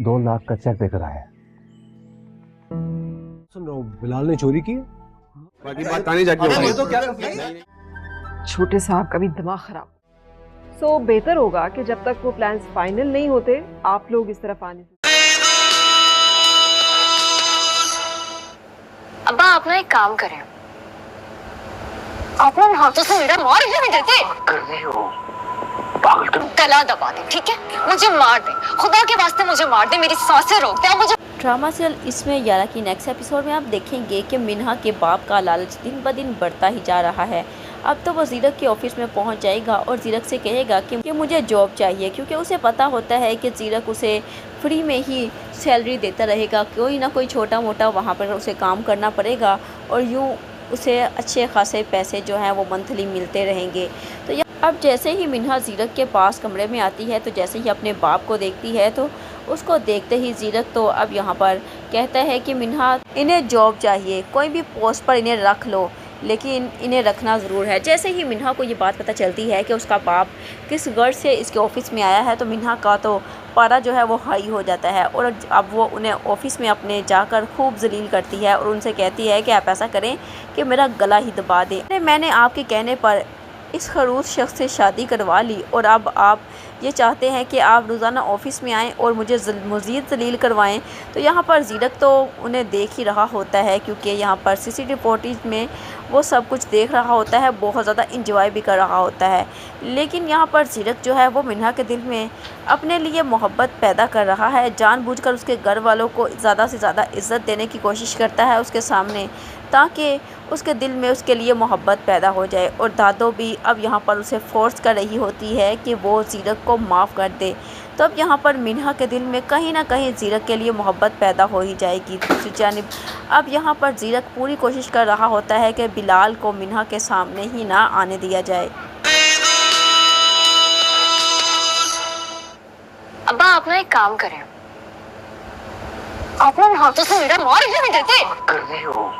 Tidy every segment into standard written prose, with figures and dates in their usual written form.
2 लाख का चेक देकर आया। सुन रहा हूँ बिलाल ने चोरी की है। बाकी बात तानी जाके तो क्या छोटे साहब का भी दिमाग खराब। सो बेहतर होगा कि जब तक वो प्लान्स फाइनल नहीं होते आप लोग इस तरफ आने से। अब्बा आप ना एक काम करें, आप ना हाथों से मेरा मार ही नहीं देते, कर रही हो पागल तुम। गला दबा दे, ठीक है? मुझे मार दे, खुदा के वास्ते मुझे मार दे, मेरी सांसें रोक दे आप मुझे। ड्रामा सीरियल इसमें यारा की नेक्स्ट एपिसोड में आप देखेंगे कि मिन्हा के बाप का लालच दिन ब दिन बढ़ता ही जा रहा है। अब तो वो जीरक के ऑफिस में पहुंच जाएगा और जीरक से कहेगा कि मुझे जॉब चाहिए, क्योंकि उसे पता होता है कि जीरक उसे फ्री में ही सैलरी देता रहेगा, कोई ना कोई छोटा मोटा वहाँ पर उसे काम करना पड़ेगा और यूँ उसे अच्छे खासे पैसे जो हैं वो मंथली मिलते रहेंगे। तो अब जैसे ही मिन्हा जीरक के पास कमरे में आती है तो जैसे ही अपने बाप को देखती है तो उसको देखते ही जीरक तो अब यहाँ पर कहता है कि मिन्हा इन्हें जॉब चाहिए, कोई भी पोस्ट पर इन्हें रख लो, लेकिन इन्हें रखना ज़रूर है। जैसे ही मिन्हा को ये बात पता चलती है कि उसका बाप किस गर्ज से इसके ऑफ़िस में आया है तो मिन्हा का तो पारा जो है वो हाई हो जाता है और अब वो उन्हें ऑफ़िस में अपने जाकर खूब जलील करती है और उनसे कहती है कि आप ऐसा करें कि मेरा गला ही दबा दें। मैंने आपके कहने पर इस खरूस शख्स से शादी करवा ली और अब आप ये चाहते हैं कि आप रोज़ाना ऑफ़िस में आएँ और मुझे मज़ीद जलील करवाएं। तो यहाँ पर जीरक तो उन्हें देख ही रहा होता है, क्योंकि यहाँ पर सीसीटीवी फुटेज में वो सब कुछ देख रहा होता है, बहुत ज़्यादा इंजॉय भी कर रहा होता है। लेकिन यहाँ पर जीरक जो है वो मिन्हा के दिल में अपने लिए मोहब्बत पैदा कर रहा है, जानबूझकर उसके घर वालों को ज़्यादा से ज़्यादा इज़्ज़त देने की कोशिश करता है उसके सामने, ताकि उसके दिल में उसके लिए मोहब्बत पैदा हो जाए। और दादो भी अब यहाँ पर उसे फोर्स कर रही होती है कि वो जीरक को माफ़ कर दे। तो अब यहाँ पर मिन्हा के दिल में कहीं ना कहीं जीरक के लिए मोहब्बत पैदा हो ही जाएगी। दूसरी जानिब अब यहाँ पर जीरक पूरी कोशिश कर रहा होता है कि बिलाल को मिन्हा के सामने ही ना आने दिया जाए। अब्बा आप ना एक काम करें, आप ना हाथों से मेरा मार ही नहीं देते, कर रही हो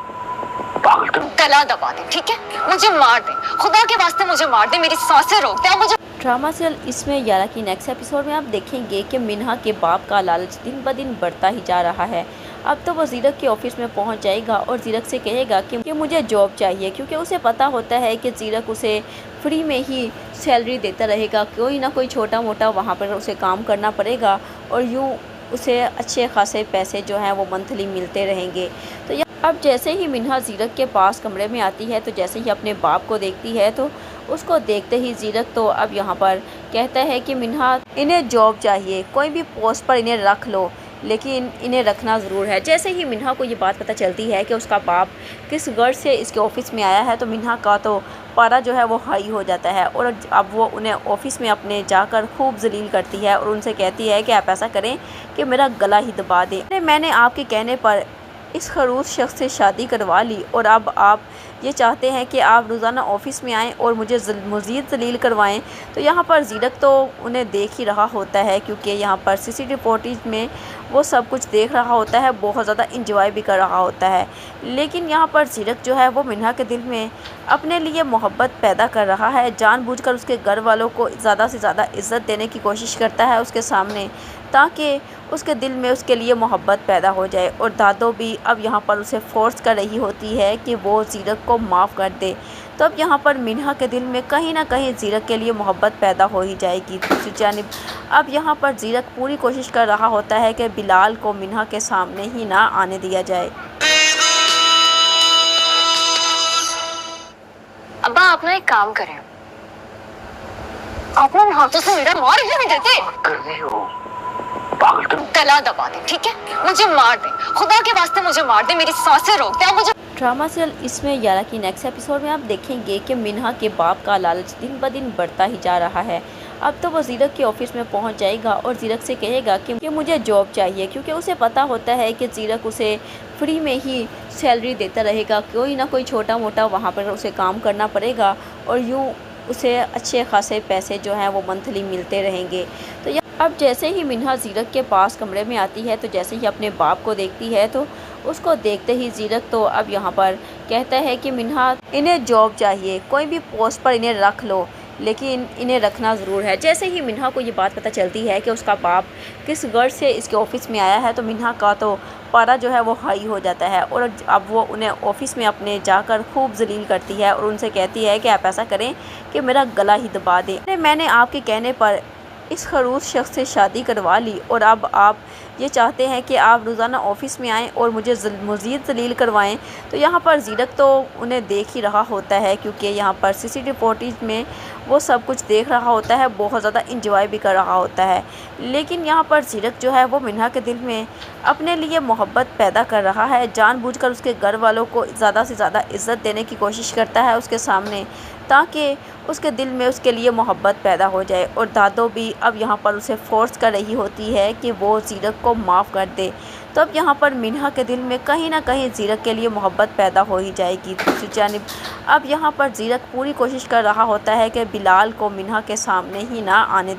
पागल तुम। गला दबा दे, ठीक है? मुझे मार दे, खुदा के वास्ते मुझे मार दे, मेरी सांसें रोक दे आप मुझे। ड्रामा सीरियल इसमें यारा की नेक्स्ट एपिसोड में आप देखेंगे कि मिन्हा के बाप का लालच दिन ब दिन बढ़ता ही जा रहा है। अब तो वो जीरक के ऑफिस में पहुंच जाएगा और जीरक से कहेगा कि मुझे जॉब चाहिए, क्योंकि उसे पता होता है कि जीरक उसे फ्री में ही सैलरी देता रहेगा, कोई ना कोई छोटा मोटा वहाँ पर उसे काम करना पड़ेगा और यूँ उसे अच्छे खासे पैसे जो हैं वो मंथली मिलते रहेंगे। तो अब जैसे ही मिन्हा जीरक के पास कमरे में आती है तो जैसे ही अपने बाप को देखती है तो उसको देखते ही जीरक तो अब यहाँ पर कहता है कि मिन्हा इन्हें जॉब चाहिए, कोई भी पोस्ट पर इन्हें रख लो, लेकिन इन्हें रखना ज़रूर है। जैसे ही मिन्हा को ये बात पता चलती है कि उसका बाप किस गर्ज से इसके ऑफ़िस में आया है तो मिन्हा का तो पारा जो है वो हाई हो जाता है और अब वो उन्हें ऑफ़िस में अपने जाकर खूब जलील करती है और उनसे कहती है कि आप ऐसा करें कि मेरा गला ही दबा दें। मैंने आपके कहने पर इस खरूस शख्स से शादी करवा ली और अब आप ये चाहते हैं कि आप रोज़ाना ऑफ़िस में आएँ और मुझे मज़ीद जलील करवाएं। तो यहाँ पर जीरक तो उन्हें देख ही रहा होता है, क्योंकि यहाँ पर सीसीटीवी फुटेज में वो सब कुछ देख रहा होता है, बहुत ज़्यादा इंजॉय भी कर रहा होता है। लेकिन यहाँ पर जीरक जो है वो मिन्हा के दिल में अपने लिए मोहब्बत पैदा कर रहा है, जानबूझकर उसके घर वालों को ज़्यादा से ज़्यादा इज़्ज़त देने की कोशिश करता है उसके सामने, ताकि उसके दिल में उसके लिए मोहब्बत पैदा हो जाए। और दादो भी अब यहाँ पर उसे फोर्स कर रही होती है कि वो जीरक को माफ़ कर दे। तो अब यहाँ पर मिन्हा के दिल में कहीं ना कहीं जीरक के लिए मोहब्बत पैदा हो ही जाएगी। दूसरी जानिब अब यहाँ पर जीरक पूरी कोशिश कर रहा होता है कि बिलाल को मिन्हा के सामने ही ना आने दिया जाए। अब्बा आप ना एक काम करें, आप ना हाथों से मेरा मार ही नहीं देते, कर रही हो पागल तुम। गला दबा दे, ठीक है? मुझे मार दे, खुदा के वास्ते मुझे मार दे, मेरी सांसें रोक दे आप मुझे। ड्रामा सीरियल इसमें यारा की नेक्स्ट एपिसोड में आप देखेंगे कि मिन्हा के बाप का लालच दिन ब दिन बढ़ता ही जा रहा है। अब तो वो जीरक के ऑफिस में पहुंच जाएगा और जीरक से कहेगा कि मुझे जॉब चाहिए, क्योंकि उसे पता होता है कि जीरक उसे फ्री में ही सैलरी देता रहेगा, कोई ना कोई छोटा मोटा वहाँ पर उसे काम करना पड़ेगा और यूँ उसे अच्छे खासे पैसे जो हैं वो मंथली मिलते रहेंगे। तो अब जैसे ही मिन्हा जीरक के पास कमरे में आती है तो जैसे ही अपने बाप को देखती है तो उसको देखते ही जीरक तो अब यहाँ पर कहता है कि मिन्हा इन्हें जॉब चाहिए, कोई भी पोस्ट पर इन्हें रख लो, लेकिन इन्हें रखना ज़रूर है। जैसे ही मिन्हा को ये बात पता चलती है कि उसका बाप किस गर्ज से इसके ऑफ़िस में आया है तो मिन्हा का तो पारा जो है वो हाई हो जाता है और अब वो उन्हें ऑफ़िस में अपने जाकर खूब जलील करती है और उनसे कहती है कि आप ऐसा करें कि मेरा गला ही दबा दें। मैंने आपके कहने पर इस खरूस शख्स से शादी करवा ली और अब आप ये चाहते हैं कि आप रोज़ाना ऑफ़िस में आएँ और मुझे मज़ीद जलील करवाएं। तो यहाँ पर ज़ीरक तो उन्हें देख ही रहा होता है क्योंकि यहाँ पर सीसीटीवी फुटेज में वो सब कुछ देख रहा होता है, बहुत ज़्यादा इंजॉय भी कर रहा होता है। लेकिन यहाँ पर ज़ीरक जो है वो मिन्हा के दिल में अपने लिए मोहब्बत पैदा कर रहा है, जानबूझकर उसके घर वालों को ज़्यादा से ज़्यादा इज़्ज़त देने की कोशिश करता है उसके सामने, ताकि उसके दिल में उसके लिए मोहब्बत पैदा हो जाए। और दादो भी अब यहाँ पर उसे फोर्स कर रही होती है कि वो ज़ीरक को माफ़ कर दे। तो अब यहाँ पर मिन्हा के दिल में कहीं ना कहीं ज़ीरक के लिए मोहब्बत पैदा हो ही जाएगी। दूसरी जानिब अब यहाँ पर ज़ीरक पूरी कोशिश कर रहा होता है कि बिलाल को मिन्हा के सामने ही ना आने दे।